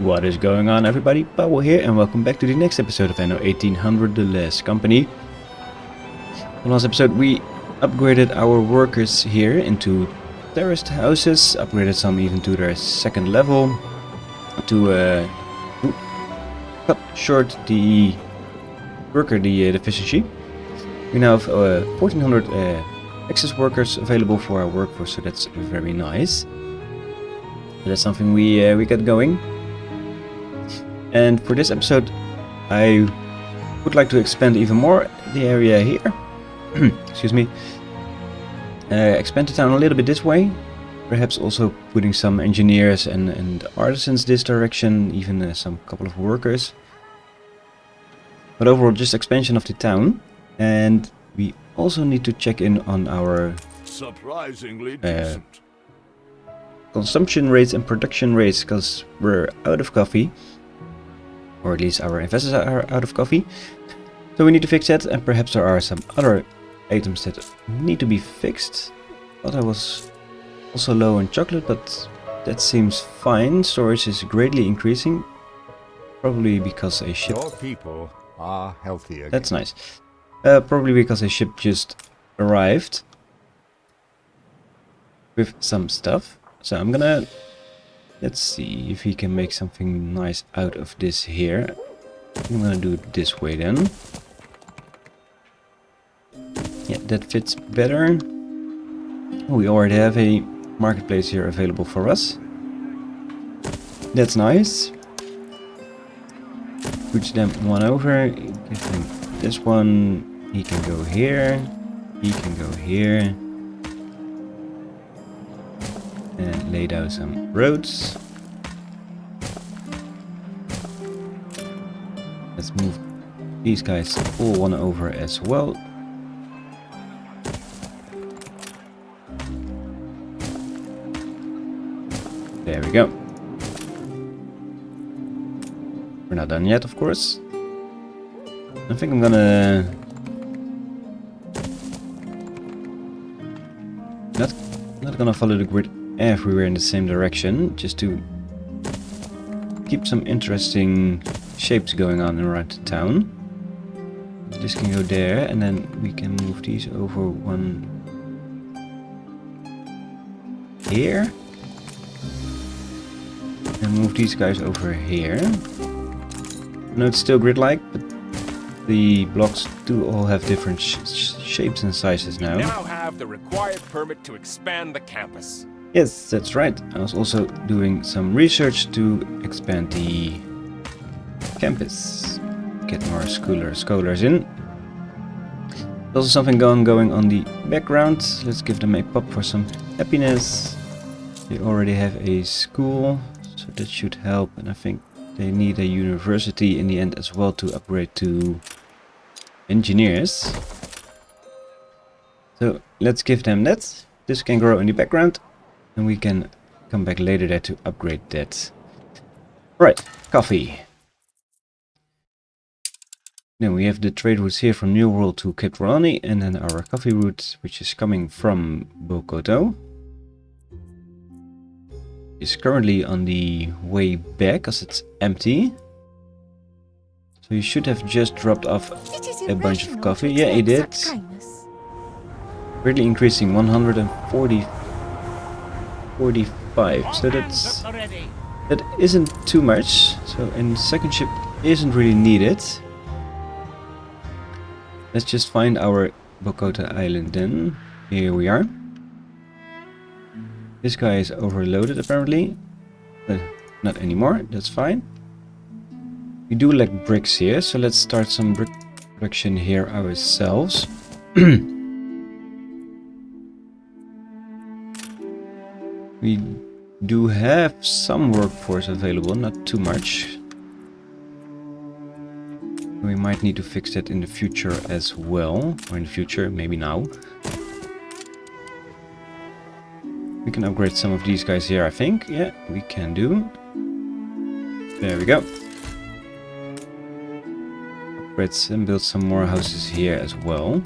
What is going on, everybody? Powell here, and welcome back to the next episode of Anno 1800, The Last Company. In the last episode we upgraded our workers here into terraced houses, upgraded some even to their second level, to cut short the efficiency. We now have 1400 excess workers available for our workforce, so that's very nice. So that's something we got going. And for this episode I would like to expand even more the area here. Excuse me. Expand the town a little bit this way. Perhaps also putting some engineers and artisans this direction, even some couple of workers. But overall just expansion of the town. And we also need to check in on our surprisingly decent consumption rates and production rates, because we're out of coffee. Or at least our investors are out of coffee. So we need to fix that, and perhaps there are some other items that need to be fixed. Thought I was also low on chocolate, but that seems fine. Storage is greatly increasing. Probably because a ship... Your people are healthy again. That's nice. Probably because a ship just arrived with some stuff. So I'm gonna... Let's see if he can make something nice out of this here. I'm gonna do it this way then. Yeah, that fits better. Oh, we already have a marketplace here available for us. That's nice. Switch them one over. Give him this one. He can go here. He can go here. And lay down some roads. Let's move these guys all one over as well. There we go. We're not done yet, of course. I think I'm gonna... Not gonna follow the grid everywhere in the same direction, just to keep some interesting shapes going on around the town. This can go there, and then we can move these over one here. And move these guys over here. I know it's still grid-like, but the blocks do all have different shapes and sizes now. Now have the required permit to expand the campus. Yes, that's right. I was also doing some research to expand the campus. Get more scholars in. There's also something going on the background. Let's give them a pop for some happiness. They already have a school, so that should help. And I think they need a university in the end as well to upgrade to engineers. So let's give them that. This can grow in the background. And we can come back later there to upgrade that. Right, coffee. Then we have the trade routes here from New World to Cape Trelawney, and then our coffee route, which is coming from Bokoto. Is currently on the way back, because it's empty. So you should have just dropped off a bunch of coffee. Yeah, he did. Greatly increasing, 145, so that isn't too much. So and second ship isn't really needed. Let's just find our Bokota Island then. Here we are. This guy is overloaded apparently. Not anymore, that's fine. We do lack bricks here, so let's start some brick production here ourselves. We do have some workforce available, not too much. We might need to fix that in the future as well. Or in the future, maybe now. We can upgrade some of these guys here, I think. Yeah, we can do. There we go. Upgrade and build some more houses here as well.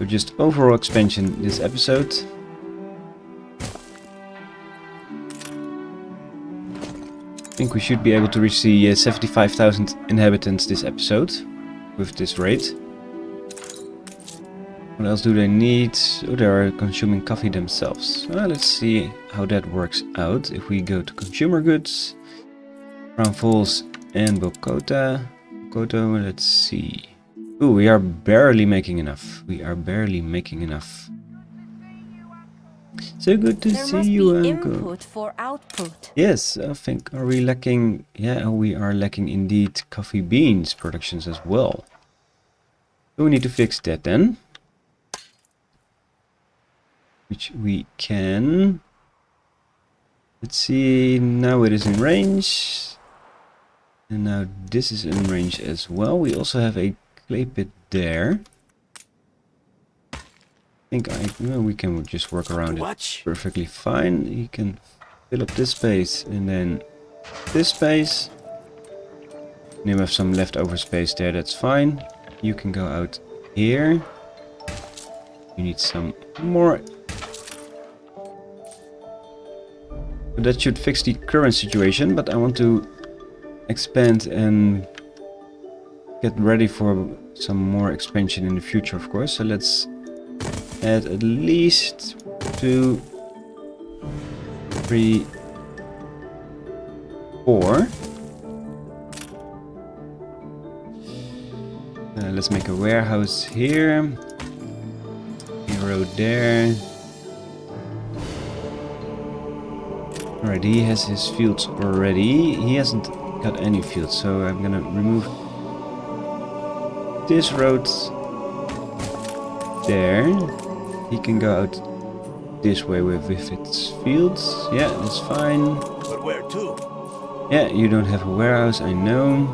So just overall expansion this episode. I think we should be able to reach the 75,000 inhabitants this episode with this rate. What else do they need? Oh, they are consuming coffee themselves. Well, let's see how that works out. If we go to consumer goods, Crown Falls and Bogota, let's see. Oh, we are barely making enough. We are barely making enough. So good to see you, Uncle. Input for output. Yes, I think, are we lacking? Yeah, we are lacking indeed coffee beans productions as well. So we need to fix that then. Which we can. Let's see, now it is in range. And now this is in range as well. We also have a clay pit there. I think we can just work around it perfectly fine. You can fill up this space and then this space. And you have some leftover space there, that's fine. You can go out here. You need some more. That should fix the current situation, but I want to expand and get ready for some more expansion in the future, of course. So let's add at least 2, 3, 4. Let's make a warehouse here. A road there. Alright, he has his fields already. He hasn't got any fields, so I'm gonna remove this road there. He can go out this way with its fields. Yeah, that's fine. But where to? Yeah, you don't have a warehouse, I know.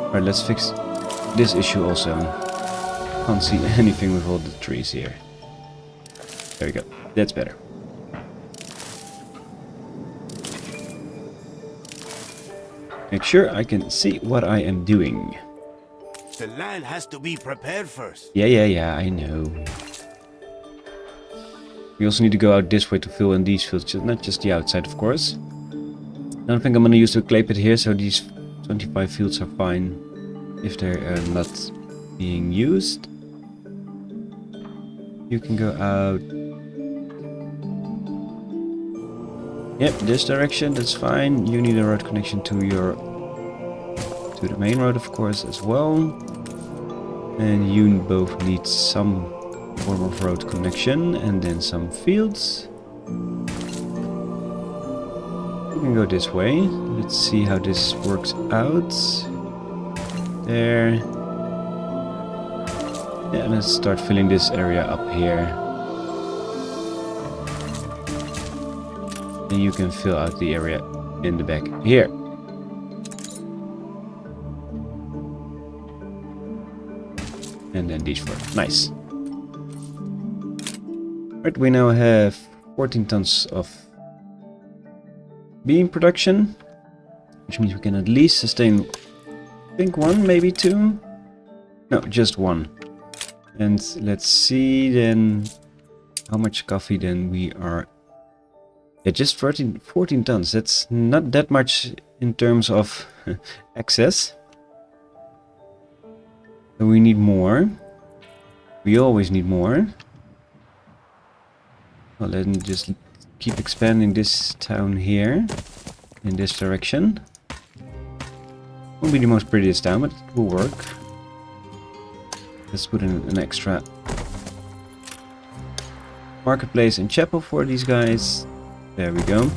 Alright, let's fix this issue also. Can't see anything with all the trees here. There we go. That's better. Make sure I can see what I am doing. The land has to be prepared first. Yeah, I know. We also need to go out this way to fill in these fields, not just the outside, of course. I don't think I'm gonna use the clay pit here, so these 25 fields are fine if they're not being used. You can go out. Yep, this direction, that's fine. You need a road connection to the main road, of course, as well. And you both need some form of road connection and then some fields. You can go this way. Let's see how this works out. There. Yeah, let's start filling this area up here. And you can fill out the area in the back here. And then these 4. Nice. Right, we now have 14 tons of bean production, which means we can at least sustain, I think 1, maybe 2. No, just 1. And let's see then how much coffee then we are. Yeah, just 14 tons. That's not that much in terms of excess. So we need more. We always need more. Well, then just keep expanding this town here in this direction. Won't be the most prettiest town, but it will work. Let's put in an extra marketplace and chapel for these guys. There we go.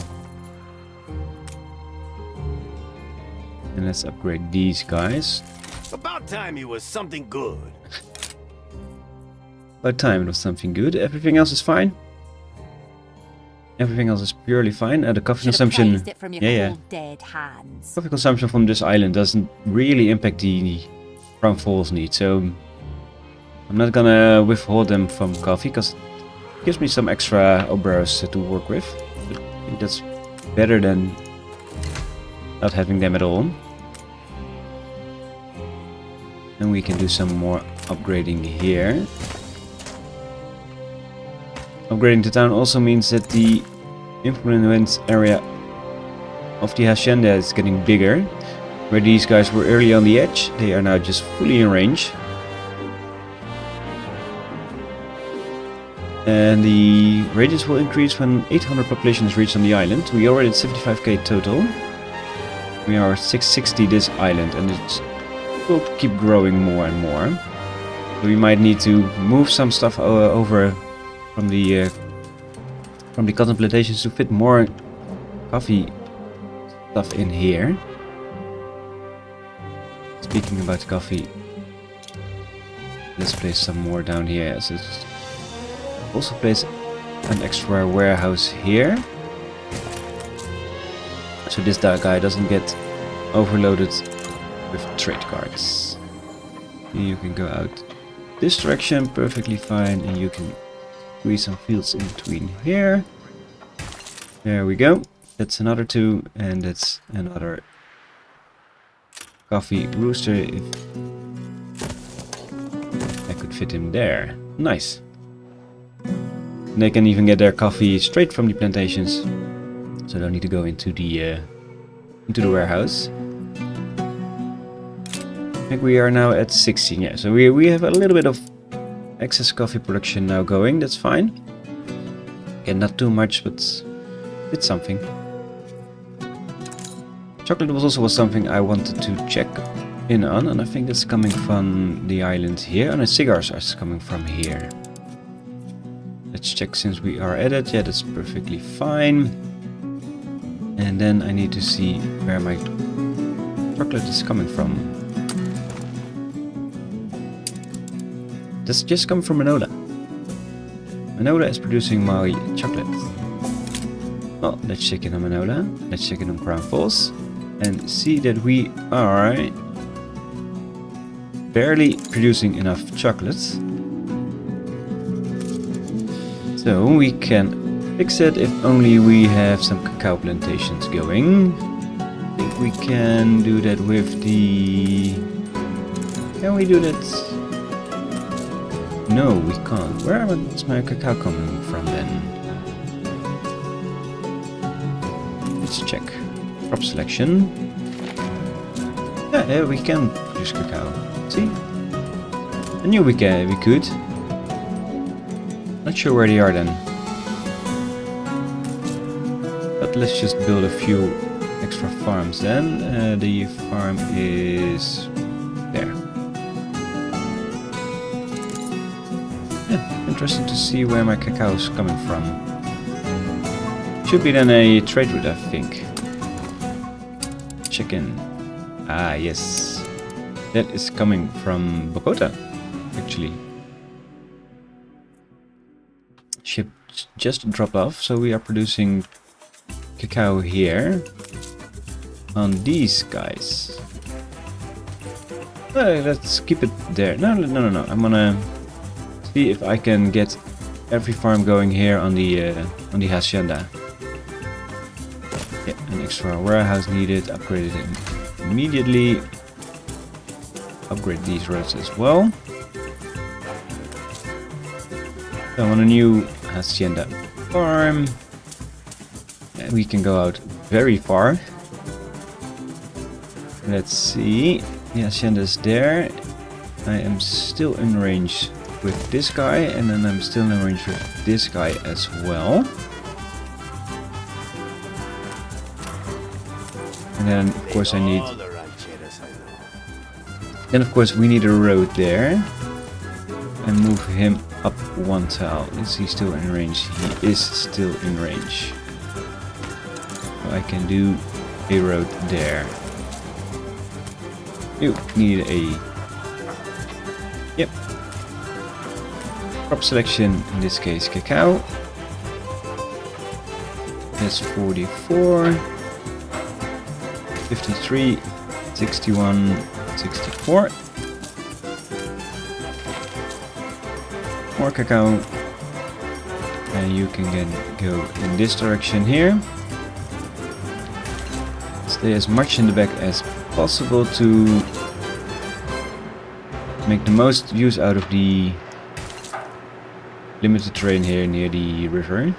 And let's upgrade these guys. About time it was something good. About time it was something good. Everything else is fine. Everything else is purely fine. The coffee consumption. Dead hands. Coffee consumption from this island doesn't really impact the Crown Falls need, so I'm not gonna withhold them from coffee because it gives me some extra obreros to work with. I think that's better than not having them at all. And we can do some more upgrading here. Upgrading the town also means that the influence area of the hacienda is getting bigger. Where these guys were early on the edge, they are now just fully in range. And the radius will increase when 800 population is reached on the island. We are already at 75k total. We are 660 this island, and it will keep growing more and more. So we might need to move some stuff over from the cotton plantations to fit more coffee stuff in here. Speaking about coffee, let's place some more down here. So also place an extra warehouse here, so this guy doesn't get overloaded with trade cards. You can go out this direction perfectly fine, and you can squeeze some fields in between here. There we go. That's another 2, and that's another coffee rooster if I could fit him there. Nice. They can even get their coffee straight from the plantations, so don't need to go into the warehouse. I think we are now at 16. Yeah, so we have a little bit of excess coffee production now going. That's fine. Again, not too much, but it's something. Chocolate was something I wanted to check in on, and I think that's coming from the island here, and the cigars are coming from here. Let's check since we are at it. Yeah, that's perfectly fine. And then I need to see where my chocolate is coming from. That's just come from Manola. Manola is producing my chocolate. Well, let's check in on Manola. Let's check in on Crown Falls. And see that we are barely producing enough chocolate. So we can fix it if only we have some cacao plantations going. I think we can do that with the... Can we do that? No, we can't. Where is my cacao coming from then? Let's check. Crop selection. Yeah, we can produce cacao. See? I knew we could. Not sure where they are then. But let's just build a few extra farms then. The farm is there. Yeah, interesting to see where my cacao is coming from. Should be then a trade route, I think. Chicken. Ah, yes. That is coming from Bogota, actually. Ship just dropped off, so we are producing cacao here on these guys. Let's keep it there. No. I'm gonna see if I can get every farm going here on the hacienda. Yeah, an extra warehouse needed. Upgrade it immediately. Upgrade these roads as well. So on a new hacienda farm. And we can go out very far. Let's see. The hacienda is there. I am still in range with this guy, and then I'm still in range with this guy as well. And then of course I need... Then of course we need a road there. And move him up one tile. Is he still in range? He is still in range. So I can do a road there. You need a... Yep. Crop selection, in this case cacao. That's 44. 53. 61. 64. More cacao. And you can go in this direction here. Stay as much in the back as possible to make the most use out of the limited terrain here near the river.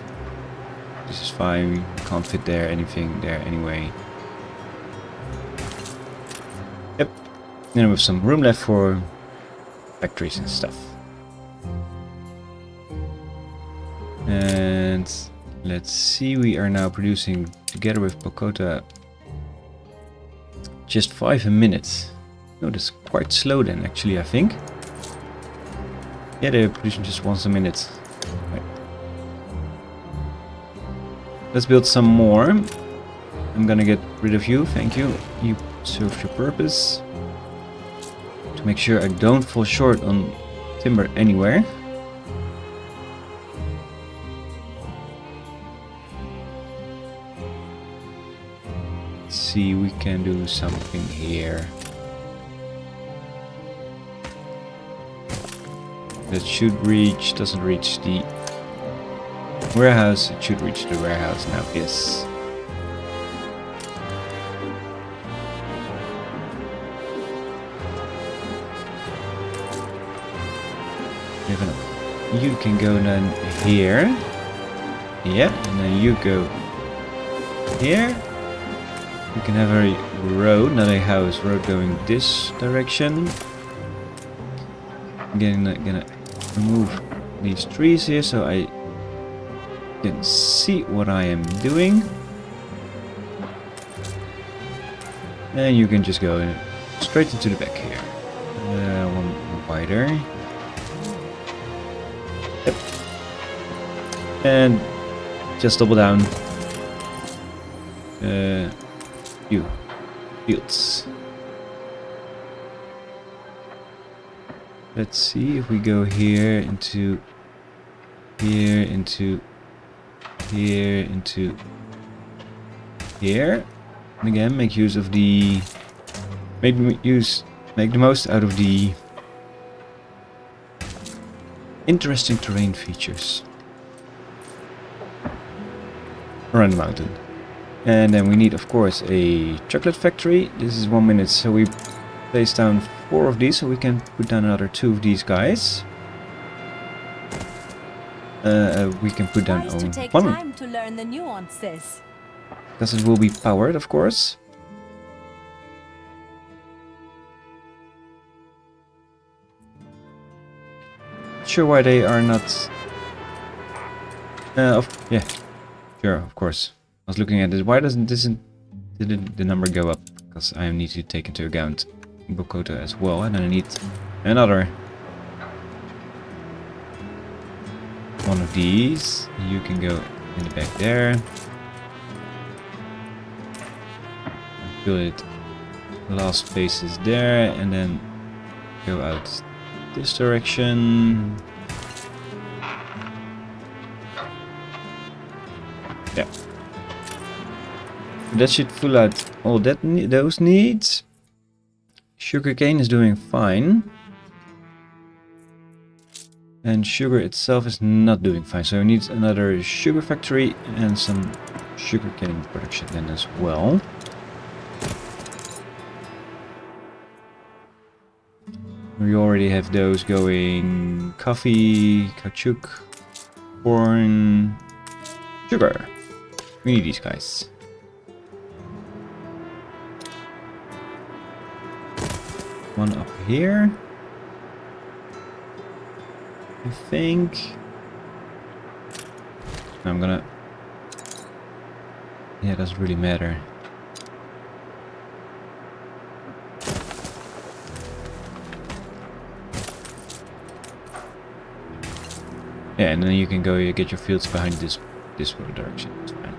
This is fine. We can't fit there anything there anyway. Yep. Then we have some room left for factories and stuff. And let's see, we are now producing together with Bogota just 5 a minute. No, that's quite slow then actually, I think. Yeah, they're producing just once a minute. Right. Let's build some more. I'm gonna get rid of you, thank you. You serve your purpose. To make sure I don't fall short on timber anywhere. Let's see, we can do something here. That should reach, doesn't reach the warehouse. It should reach the warehouse now, yes. You can go then here. Yeah, and then you go here. You can have a road, not a house, road going this direction. I'm gonna remove these trees here so I can see what I am doing. And you can just go straight into the back here. One wider. Yep. And just double down. You fields. Let's see if we go here into here into here into here, and again make use of the make the most out of the interesting terrain features around the mountain. And then we need, of course, a chocolate factory. This is 1 minute, so we place down 4 of these, so we can put down another 2 of these guys. We can put down Wise to take 1 time to learn the nuances. because it will be powered, of course. Not sure why they are not. Yeah, sure, of course. I was looking at this. Why didn't the number go up? Because I need to take into account Bogota as well, and then I need another one of these. You can go in the back there. Fill it. Last space is there, and then go out this direction. Yeah. That should fill out all those needs. Sugarcane is doing fine. And sugar itself is not doing fine. So we need another sugar factory and some sugarcane production then as well. We already have those going. Coffee, caoutchouc, corn, sugar. We need these guys. One up here, I think. I'm gonna. Yeah, it doesn't really matter. Yeah, and then you can go get your fields behind this direction. It's fine.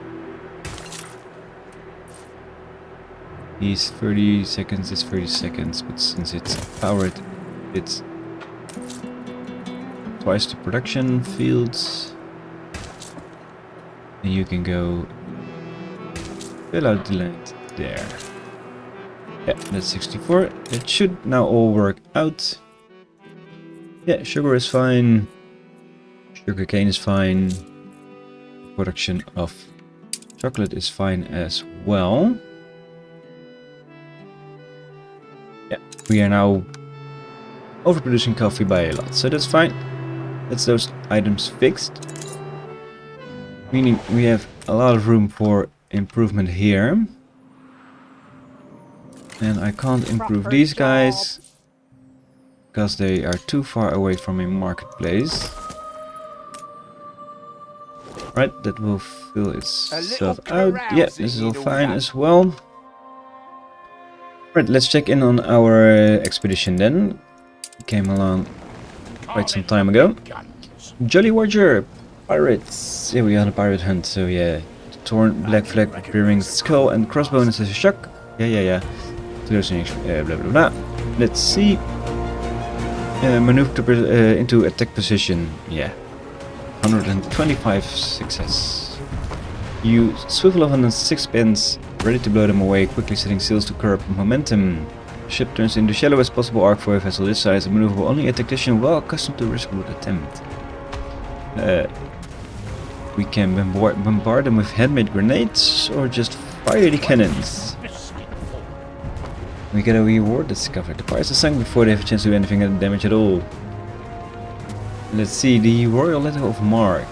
These 30 seconds is 30 seconds, but since it's powered, it's twice the production fields. And you can go fill out the land there. Yeah, that's 64. It should now all work out. Yeah, sugar is fine. Sugarcane is fine. Production of chocolate is fine as well. Yeah, we are now overproducing coffee by a lot, so that's fine. That's those items fixed. Meaning we have a lot of room for improvement here. And I can't improve Proper these job. guys because they are too far away from a marketplace. Right, that will fill itself out. Yeah, this is all fine as well. Right, let's check in on our expedition then. Came along quite some time ago. Jolly Roger! Pirates! Yeah, we are on a pirate hunt, so yeah. Torn black flag bearing skull and crossbones as a shock. Yeah. To those things, blah blah blah. Let's see. Maneuver into attack position. Yeah. 125 success. You swivel off on a sixpence, ready to blow them away, quickly setting sails to curb momentum. Ship turns in the shallowest possible arc for a vessel this size, and maneuverable only a tactician well accustomed to risk would attempt. We can bombard them with handmade grenades, or just fire the cannons. We get a reward discovered. The pirates are sunk before they have a chance to do anything damage at all. Let's see, the Royal Letter of Marque.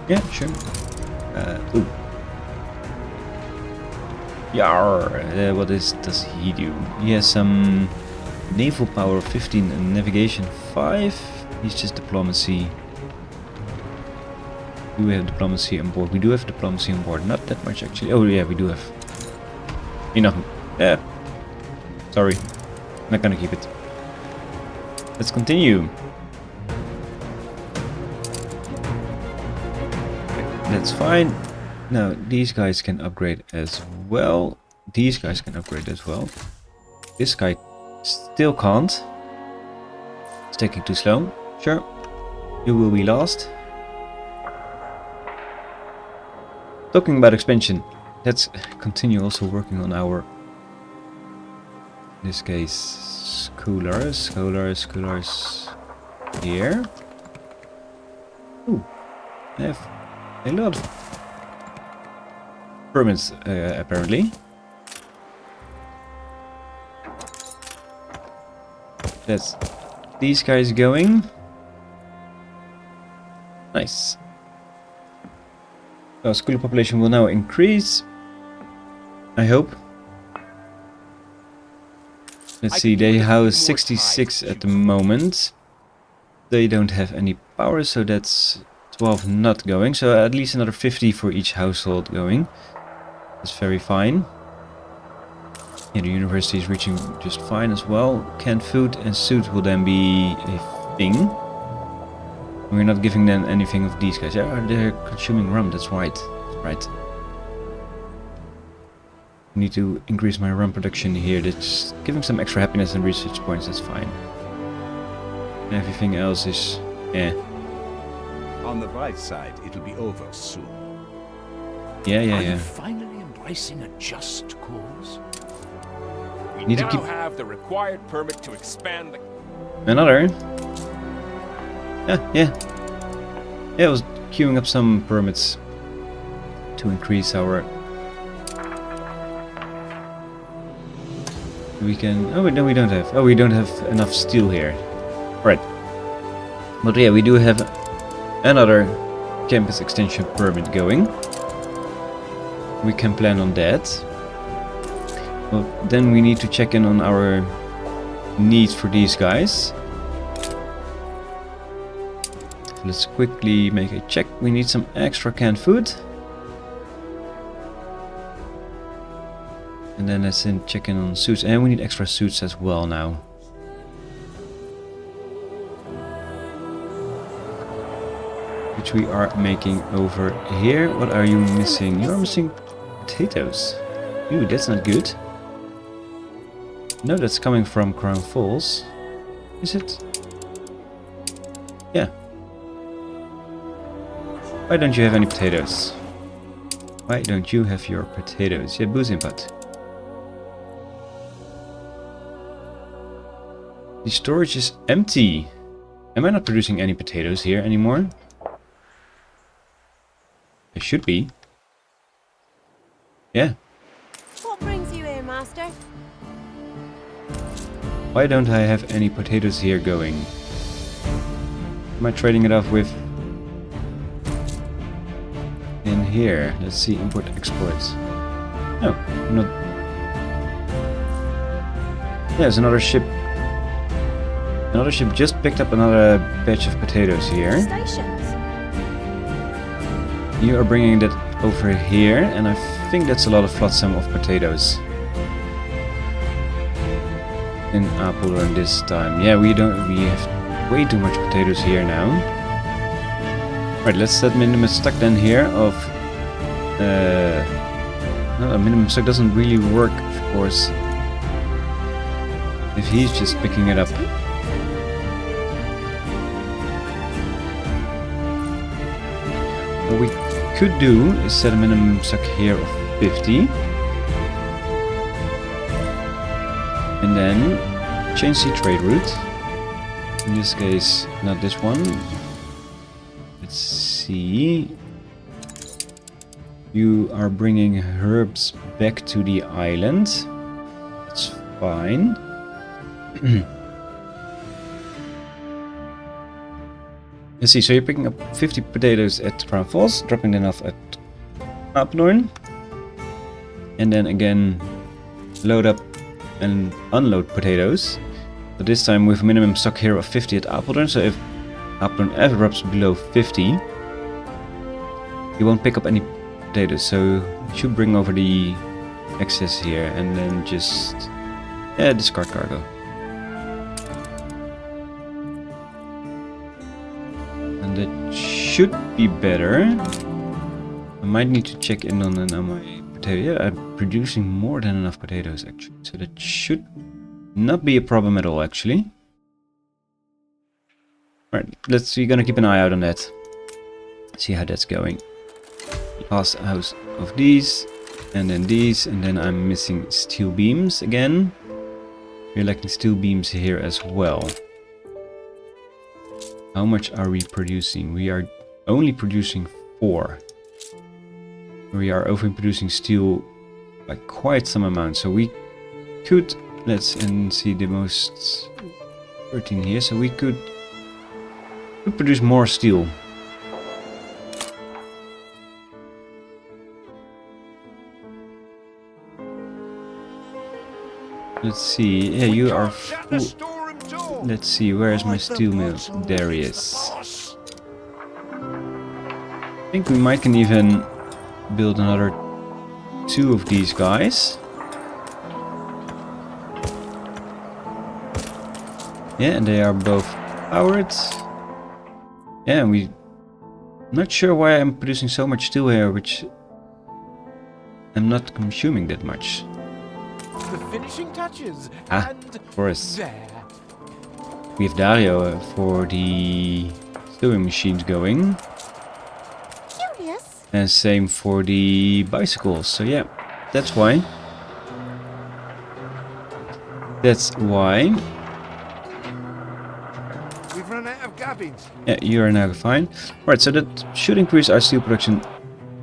Yeah, sure. Ooh. Yarr, what does he do? He has some naval power 15 and navigation 5. He's just diplomacy. Do we have diplomacy on board? We do have diplomacy on board. Not that much actually. Oh yeah, we do have enough. Yeah. Sorry. Not gonna keep it. Let's continue. That's fine. Now these guys can upgrade as well. These guys can upgrade as well. This guy still can't. It's taking too slow. Sure. You will be lost. Talking about expansion. Let's continue also working on our, in this case, schoolers here. Ooh, I have a lot of permits apparently. That's these guys going. Nice. Our school population will now increase. I hope. Let's see, they house 66 at the moment. They don't have any power, so that's 12 not going. So at least another 50 for each household going. That's very fine. Yeah, the university is reaching just fine as well. Canned food and suit will then be a thing. We're not giving them anything of these guys. Yeah, they're consuming rum, that's right. Right. Need to increase my rum production here. That's giving some extra happiness and research points, that's fine. And everything else is On the bright side, it'll be over soon. Yeah. Are you finally embracing a just cause? We Need to now keep- have the required permit to expand the... Another. Yeah, I was queuing up some permits to increase our... We can... Oh, no, we don't have. Oh, we don't have enough steel here. Right. But yeah, we do have another campus extension permit going. We can plan on that. Well, then we need to check in on our needs for these guys. Let's quickly make a check. We need some extra canned food. And then let's check in on suits. And we need extra suits as well now. Which we are making over here. What are you missing? You're missing potatoes. Ooh, that's not good. No, that's coming from Crown Falls. Is it? Yeah. Why don't you have any potatoes? Why don't you have your potatoes? Yeah, booze input. The storage is empty. Am I not producing any potatoes here anymore? I should be. Yeah. What brings you here, Master? Why don't I have any potatoes here going? Am I trading it off with here? Let's see, import exports. No, not. There's another ship. Another ship just picked up another batch of potatoes here. Stations. You are bringing that over here, and I think that's a lot of flotsam of potatoes. In Apeldoorn this time. Yeah, we have way too much potatoes here now. Right, let's set minimum stock then here of no, a minimum stock doesn't really work, of course, if he's just picking it up. What we could do is set a minimum stock here of 50. And then change the trade route. In this case, not this one. Let's see. You are bringing herbs back to the island. That's fine. Let's see, so you're picking up 50 potatoes at Crown Falls, dropping them off at Apeldoorn. And then again, load up and unload potatoes. But this time with a minimum stock here of 50 at Apeldoorn. So if Apeldoorn ever drops below 50, you won't pick up any potatoes. So you should bring over the excess here and then just discard cargo. And that should be better. I might need to check in on my potato. Yeah, I'm producing more than enough potatoes actually. So that should not be a problem at all actually. Right, we're gonna keep an eye out on that. See how that's going. Last house of these, and then I'm missing steel beams again. We're lacking steel beams here as well. How much are we producing? We are only producing 4. We are overproducing steel by quite some amount, so we could, let's see the most 13 here, so we could produce more steel. Let's see, yeah, you are full. Let's see, where is my steel mill? There he is. I think we might can even build another 2 of these guys. Yeah, and they are both powered. Yeah, and not sure why I'm producing so much steel here, which I'm not consuming that much. The finishing touches. And of course. there. We have Dario for the sewing machines going. Curious. And same for the bicycles. So yeah, that's why. That's why. We've run out of gabbins. Yeah, you are now fine. Right, so that should increase our steel production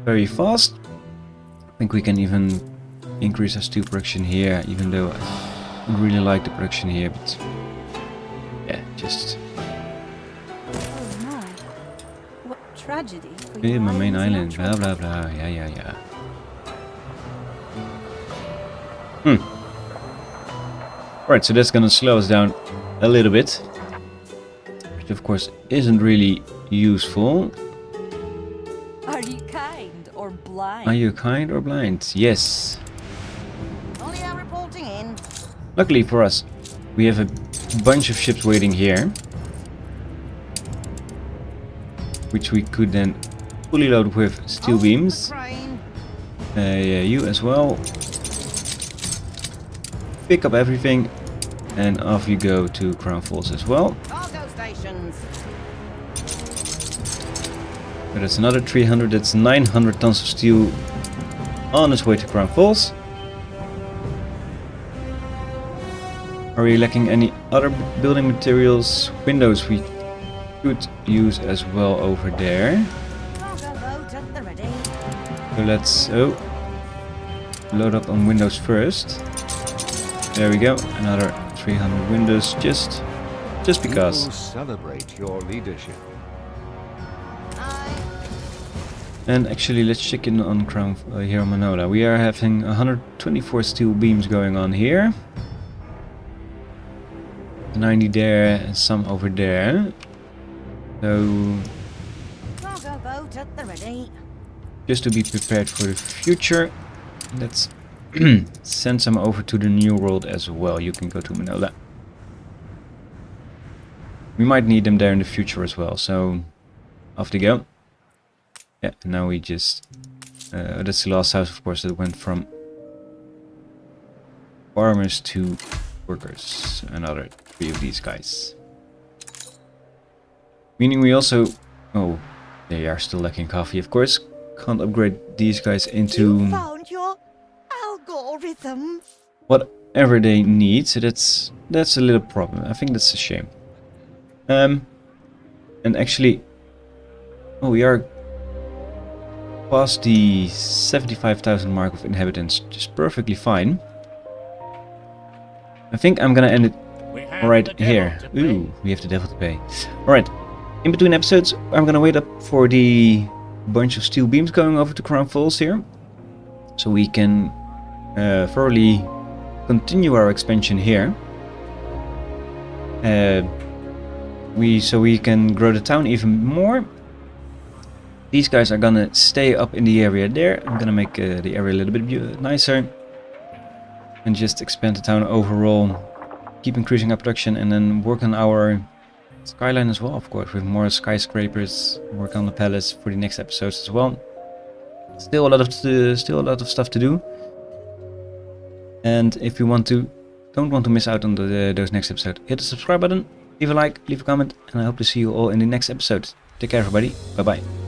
very fast. I think we can even increase our steel production here, even though I don't really like the production here, but yeah, just... Oh my. What tragedy for Yeah, your my main island's island, blah natural blah blah, yeah. Right, so that's gonna slow us down a little bit, which of course isn't really useful. Are you kind or blind? Are you kind or blind? Yes. Only I'm reporting in. Luckily for us, we have a bunch of ships waiting here, which we could then fully load with steel beams. Crane. Yeah, you as well. Pick up everything, and off you go to Crown Falls as well. Cargo stations. But that's another 300. That's 900 tons of steel on its way to Crown Falls. Are we lacking any other building materials? Windows we could use as well over there. Cargo boat at the ready. So let's load up on windows first. There we go, another 300 windows just because. We will celebrate your leadership. Aye. And actually, let's check in on Crown here on Manola. We are having 124 steel beams going on here. 90 there and some over there. So, Cargo boat at the ready. just to be prepared for the future, let's send some over to the New World as well. You can go to Manola. We might need them there in the future as well, so off they go. Yeah, now we just... that's the last house, of course, that went from farmers to workers. Another 3 of these guys. Meaning we also... Oh, they are still lacking coffee, of course. Can't upgrade these guys into... You found your algorithm. whatever they need, so that's a little problem. I think that's a shame. And actually... Oh, we are past the 75,000 mark of inhabitants, just perfectly fine. I think I'm gonna end it right here. Ooh, we have the devil to pay. Alright, in between episodes, I'm gonna wait up for the bunch of steel beams going over to Crown Falls here, so we can thoroughly continue our expansion here. So we can grow the town even more. These guys are gonna stay up in the area there. I'm gonna make the area a little bit nicer. And just expand the town overall. Keep increasing our production and then work on our skyline as well, of course. With more skyscrapers. Work on the palace for the next episodes as well. Still a lot of stuff to do. And if you don't want to miss out on those next episodes, hit the subscribe button, leave a like, leave a comment, and I hope to see you all in the next episode. Take care, everybody. Bye bye.